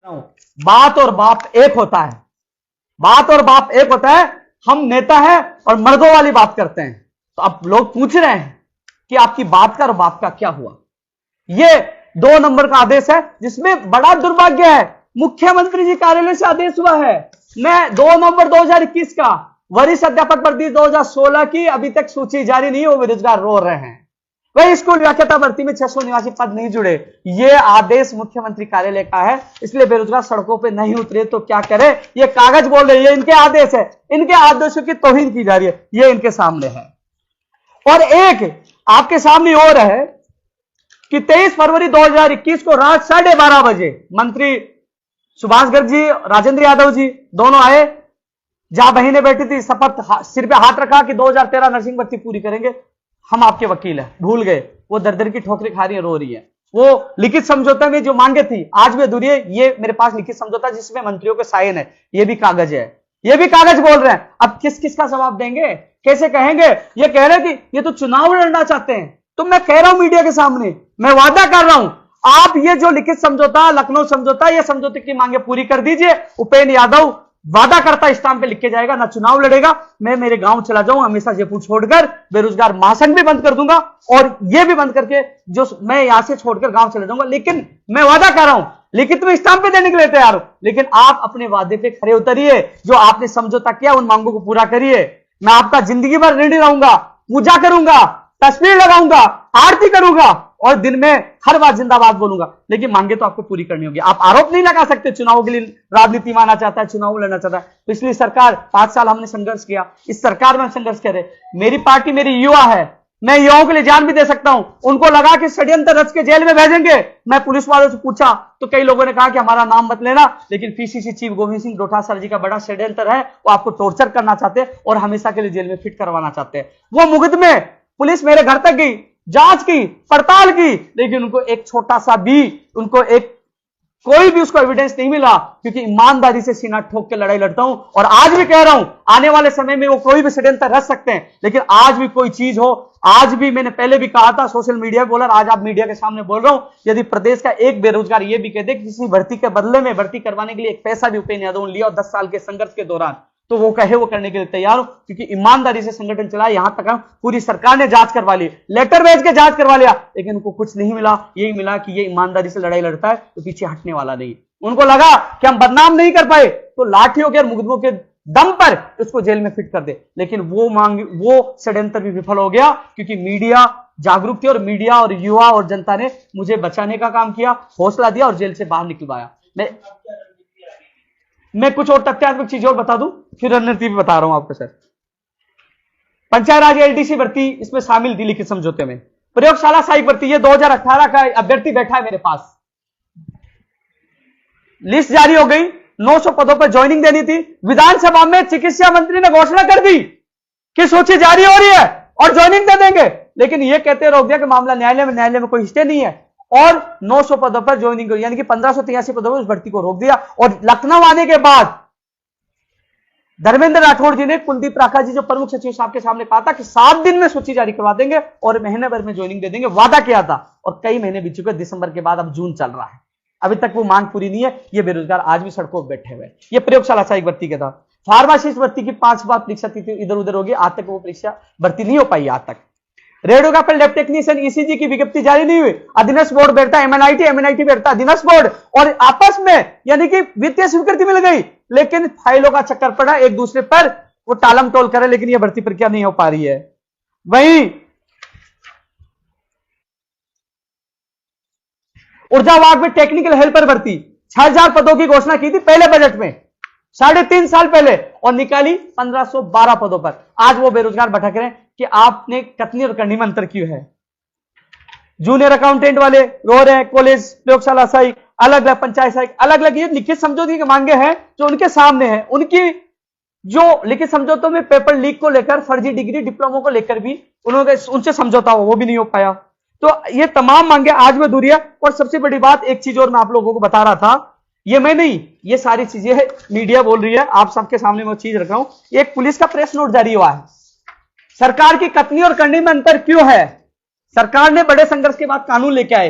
बात और बाप एक होता है, बात और बाप एक होता है। हम नेता है और मर्दों वाली बात करते हैं। तो अब लोग पूछ रहे हैं कि आपकी बात का और बाप का क्या हुआ। ये 2 नंबर का आदेश है जिसमें बड़ा दुर्भाग्य है, मुख्यमंत्री जी कार्यालय से आदेश हुआ है। मैं 2 नवंबर 2021 का वरिष्ठ अध्यापक भर्ती 2016 की अभी तक सूची जारी नहीं हो, बेरोजगार रो रहे हैं। वही स्कूल व्याख्याता भर्ती में 689 पद नहीं जुड़े। ये आदेश मुख्यमंत्री कार्यालय का है, इसलिए बेरोजगार सड़कों पे नहीं उतरे तो क्या करे। ये कागज बोल रहे हैं, ये इनके आदेश है, इनके आदेशों की तौहीन की जा रही है। ये इनके सामने है। और एक आपके सामने और है कि 23 फरवरी 2021 को रात 12:30 बजे मंत्री सुभाष गर्ग जी, राजेंद्र यादव जी दोनों आए। जहां बहनें बैठी थी, शपथ सिर पे हाथ रखा कि 2013 नर्सिंग भर्ती पूरी करेंगे, हम आपके वकील हैं। भूल गए, वो दर दर की ठोकरें खा रही है, रो रही है। वो लिखित समझौता में जो मांगे थी आज भी अधूरी है। ये मेरे पास लिखित समझौता जिसमें मंत्रियों के साइन है, ये भी कागज है, ये भी कागज बोल रहे हैं। अब किस किस का जवाब देंगे, कैसे कहेंगे। ये कह रहे कि ये तो चुनाव लड़ना चाहते हैं। तो मैं कह रहा हूं मीडिया के सामने, मैं वादा कर रहा हूं, आप ये जो लिखित समझौता, लखनऊ समझौता, ये समझौते की मांगे पूरी कर दीजिए। उपेंद्र यादव वादा करता स्टाम्प पे लिख के जाएगा, ना चुनाव लड़ेगा। मैं मेरे गांव चला जाऊं हमेशा जयपुर छोड़कर, बेरोजगार महासंघ भी बंद कर दूंगा और ये भी बंद करके जो मैं यहां से छोड़कर गांव चला जाऊंगा। लेकिन मैं वादा कर रहा हूं, लिखित में स्टाम्प पे देने के लिए तैयार हूं, लेकिन आप अपने वादे पे खड़े उतरिए। जो आपने समझौता किया उन मांगों को पूरा करिए। मैं आपका जिंदगी भर ऋणी रहूंगा, पूजा करूंगा, तस्वीर लगाऊंगा, आरती करूंगा और दिन में हर बार जिंदाबाद बोलूंगा, लेकिन मांगे तो आपको पूरी करनी होगी। आप आरोप नहीं लगा सकते चुनाव के लिए राजनीति में आना चाहता है, चुनाव लड़ना चाहता है। पिछली सरकार 5 साल हमने संघर्ष किया, इस सरकार में संघर्ष करे। मेरी पार्टी मेरी युवा है, मैं युवाओं के लिए जान भी दे सकता हूं। उनको लगा कि षड्यंत्र रच के जेल में भेजेंगे। मैं पुलिस वालों से पूछा तो कई लोगों ने कहा कि हमारा नाम मत लेना, लेकिन पीसीसी चीफ गोविंद सिंह डोटासरा जी का बड़ा षड्यंत्र है। वो आपको टॉर्चर करना चाहते हैं और हमेशा के लिए जेल में फिट करवाना चाहते हैं। वो मुकदमे पुलिस मेरे घर तक गई, जांच की, पड़ताल की, लेकिन उनको एक छोटा सा भी, उनको एक कोई भी उसको एविडेंस नहीं मिला। क्योंकि ईमानदारी से सीना ठोक के लड़ाई लड़ता हूं और आज भी कह रहा हूं, आने वाले समय में वो कोई भी षड्यंत्र रच सकते हैं, लेकिन आज भी कोई चीज हो, आज भी मैंने पहले भी कहा था, सोशल मीडिया पे बोला, आज आप मीडिया के सामने बोल रहा हूं, यदि प्रदेश का एक बेरोजगार ये भी कह दे कि किसी भर्ती के बदले में भर्ती करवाने के लिए एक पैसा भी उपेंद्र यादव ने लिया और 10 साल के संघर्ष के दौरान, तो वो कहे वो करने के लिए तैयार हो। क्योंकि ईमानदारी से संगठन चला, यहां तक पूरी सरकार ने जांच करवा ली, लेटर भेज के जांच करवा लिया, लेकिन उनको कुछ नहीं मिला। यही मिला कि ये ईमानदारी से लड़ाई लड़ता है तो पीछे हटने वाला नहीं। उनको लगा कि हम बदनाम नहीं कर पाए तो लाठियों के और मुकदमों के दम पर उसको जेल में फिट कर दे, लेकिन वो षड्यंत्र भी विफल हो गया। क्योंकि मीडिया जागरूक थी और मीडिया और युवा और जनता ने मुझे बचाने का काम किया, हौसला दिया और जेल से बाहर निकलवाया। मैं कुछ और तथ्यात्मक चीजें और बता दूं, फिर रणनीति भी बता रहा हूं आपको। सर, पंचायत राज एलडीसी भर्ती इसमें शामिल थी लिखित समझौते में। प्रयोगशाला सहायक भर्ती, ये 2018 का अभ्यर्थी बैठा है मेरे पास। लिस्ट जारी हो गई, 900 पदों पर ज्वाइनिंग देनी थी। विधानसभा में चिकित्सा मंत्री ने घोषणा कर दी कि सूची जारी हो रही है और ज्वाइनिंग दे देंगे, लेकिन यह कहते रोक दिया कि मामला न्यायालय में कोई स्टे नहीं है और 900 पदों पर ज्वाइनिंग करी, यानी कि 1583 पदों पर उस भर्ती को रोक दिया। और लखनऊ आने के बाद धर्मेंद्र राठौड़ जी ने कुलदीप राठा जी जो प्रमुख सचिव साहब के सामने कहा था कि 7 दिन में सूची जारी करवा देंगे और महीने भर में ज्वाइनिंग दे देंगे, वादा किया था। और कई महीने बीत चुके, दिसंबर के बाद अब जून चल रहा है, अभी तक वो मांग पूरी नहीं है। ये बेरोजगार आज भी सड़कों पर बैठे हुए। ये प्रयोगशाला सहायक भर्ती के था। फार्मासिस्ट भर्ती की 5 बार परीक्षा इधर उधर होगी, आज तक वो परीक्षा भर्ती नहीं हो पाई। आज तक रेडियोग्राफर लैब टेक्नीशियन ईसीजी की विज्ञप्ति जारी नहीं हुई। अधीनस्थ बोर्ड बैठता एमएनआईटी बैठता अधीनस्थ बोर्ड, और आपस में यानी कि वित्तीय स्वीकृति मिल गई, लेकिन फाइलों का चक्कर पड़ा एक दूसरे पर, वो टालम टोल करे, लेकिन ये भर्ती प्रक्रिया नहीं हो पा रही है। वहीं ऊर्जा विभाग में टेक्निकल हेल्पर भर्ती 6000 पदों की घोषणा की थी पहले बजट में 3.5 साल पहले, और निकाली 1512 पदों पर। आज वो बेरोजगार भटक रहे हैं कि आपने कथनी और करनी में अंतर क्यों है। जूनियर अकाउंटेंट वाले रो रहे हैं, कॉलेज प्रयोगशाला सहायक अलग अलग, पंचायत सहायक अलग अलग। ये लिखित समझौते की मांगे हैं जो उनके सामने है। उनकी जो लिखित समझौतों में पेपर लीक को लेकर, फर्जी डिग्री डिप्लोमा को लेकर भी उन्होंने उनसे समझौता हो, वो भी नहीं हो पाया। तो ये तमाम मांगे आज भी अधूरी है। और सबसे बड़ी बात, एक चीज और मैं आप लोगों को बता रहा था, ये मैं नहीं, ये सारी चीजें है मीडिया बोल रही है, आप सबके सामने मैं चीज रख रहा हूं। एक पुलिस का प्रेस नोट जारी हुआ है, सरकार की कथनी और करनी में अंतर क्यों है। सरकार ने बड़े संघर्ष के बाद कानून लेके आए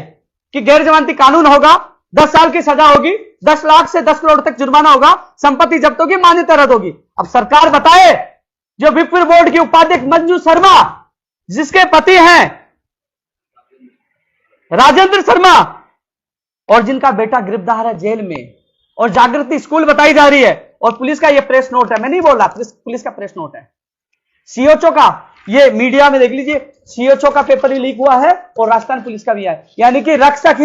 कि गैर जमानती कानून होगा, 10 साल की सजा होगी, 10 लाख से 10 करोड़ तक जुर्माना होगा, संपत्ति जब्त होगी, मान्यता रद्द होगी। अब सरकार बताए, जो विप्र बोर्ड की उपाध्यक्ष मंजू शर्मा, जिसके पति हैं राजेंद्र शर्मा, और जिनका बेटा गिरफ्तार है जेल में, और जागृति स्कूल बताई जा रही है, और पुलिस का ये प्रेस नोट है, मैं नहीं बोल रहा, पुलिस का प्रेस नोट है, सीओचओ का, ये मीडिया में देख लीजिए, सीओचओ का पेपर ही लीक हुआ है और राजस्थान पुलिस का भी है। यानी कि रक्षक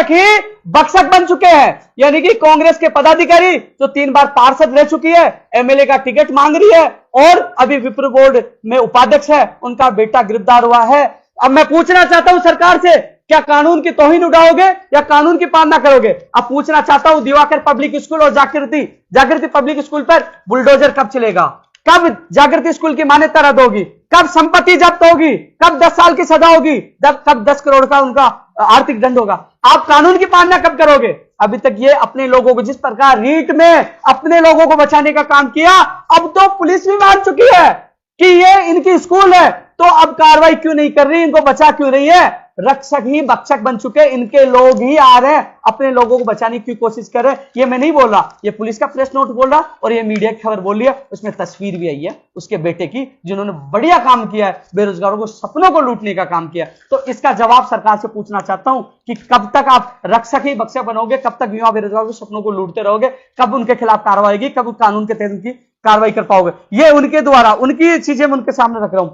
ही बक्षक बन चुके हैं। यानी कि कांग्रेस के पदाधिकारी जो 3 बार पार्षद रह चुकी है, एमएलए का टिकट मांग रही है, और अभी विप्र बोर्ड में उपाध्यक्ष है, उनका बेटा गिरफ्तार हुआ है। अब मैं पूछना चाहता हूं सरकार से, क्या कानून की तौहीन उड़ाओगे या कानून की पालना करोगे? अब पूछना चाहता हूं, दिवाकर पब्लिक स्कूल और जागृति पब्लिक स्कूल पर बुलडोजर कब चलेगा? कब जागृति स्कूल की मान्यता रद्द होगी? कब संपत्ति जब्त होगी? कब 10 साल की सजा होगी? कब 10 करोड़ का उनका आर्थिक दंड होगा? आप कानून की पालना कब करोगे? अभी तक ये अपने लोगों को, जिस प्रकार रीट में अपने लोगों को बचाने का काम किया, अब तो पुलिस भी मान चुकी है कि ये इनकी स्कूल है, तो अब कार्रवाई क्यों नहीं कर रही, इनको बचा क्यों रही है? रक्षक ही बक्षक बन चुके, इनके लोग ही आ रहे हैं, अपने लोगों को बचाने की कोशिश कर रहे हैं। ये मैं नहीं बोल रहा, ये पुलिस का प्रेस नोट बोल रहा, और ये मीडिया की खबर बोल रही है। उसमें तस्वीर भी आई है उसके बेटे की, जिन्होंने बढ़िया काम किया है, बेरोजगारों को सपनों को लूटने का काम किया। तो इसका जवाब सरकार से पूछना चाहता हूं कि कब तक आप रक्षक ही बक्षक बनोगे? कब तक युवा बेरोजगारों के सपनों को लूटते रहोगे? कब उनके खिलाफ कार्रवाई होगी? कब कानून के तहत उनकी कार्रवाई कर पाओगे? ये उनके द्वारा, उनकी चीजें मैं उनके सामने रख रहा हूं।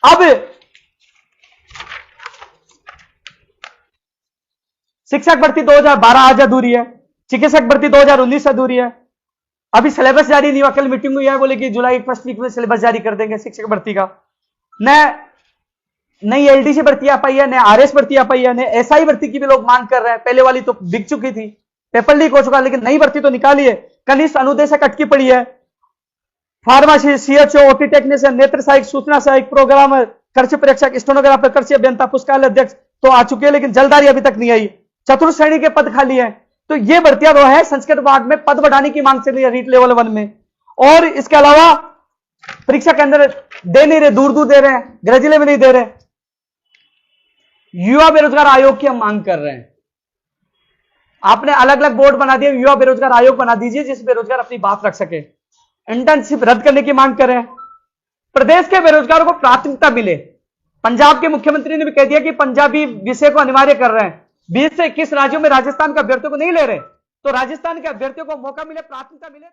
अब शिक्षक भर्ती 2012 आज अधूरी है, चिकित्सक भर्ती 2019 अधूरी है, अभी सिलेबस जारी नहीं हुआ। कल मीटिंग हुई है, बोले कि जुलाई फर्स्ट वीक में सिलेबस जारी कर देंगे शिक्षक भर्ती का। नई एलडीसी भर्ती आ पाई है, नई आरएस भर्ती आ पाई है, नई एसआई भर्ती की भी लोग मांग कर रहे हैं। पहले वाली तो बिक चुकी थी, पेपर लीक हो चुका, लेकिन नई भर्ती तो निकाली है। कनिष्ठ अनुदेशक अटकी पड़ी है, फार्मासी, सीएचओ, ओटी टेक्नीशियन, नेत्र सहायक, सूचना सहायक, प्रोग्रामर, कृषि परीक्षक, स्टेनोग्राफर, कृषि अभियंता, पुस्तकालय अध्यक्ष तो आ चुके हैं, लेकिन जल्ददारी अभी तक नहीं आई। चतुर्थ श्रेणी के पद खाली है, तो ये भर्तियां जो है संस्कृत विभाग में पद बढ़ाने की मांग चल रही है रीट लेवल 1 में। और इसके अलावा परीक्षा के अंदर दे नहीं रहे, दूर दूर दे रहे हैं, गृह जिले में नहीं दे रहे। युवा बेरोजगार आयोग की हम मांग कर रहे हैं। आपने अलग अलग बोर्ड बना दिए, युवा बेरोजगार आयोग बना दीजिए, जिस बेरोजगार अपनी बात रख सके। इंटर्नशिप रद्द करने की मांग करें, प्रदेश के बेरोजगारों को प्राथमिकता मिले। पंजाब के मुख्यमंत्री ने भी कह दिया कि पंजाबी विषय को अनिवार्य कर रहे हैं। 20 से 21 राज्यों में राजस्थान के अभ्यर्थियों को नहीं ले रहे, तो राजस्थान के अभ्यर्थियों को मौका मिले, प्राथमिकता मिले।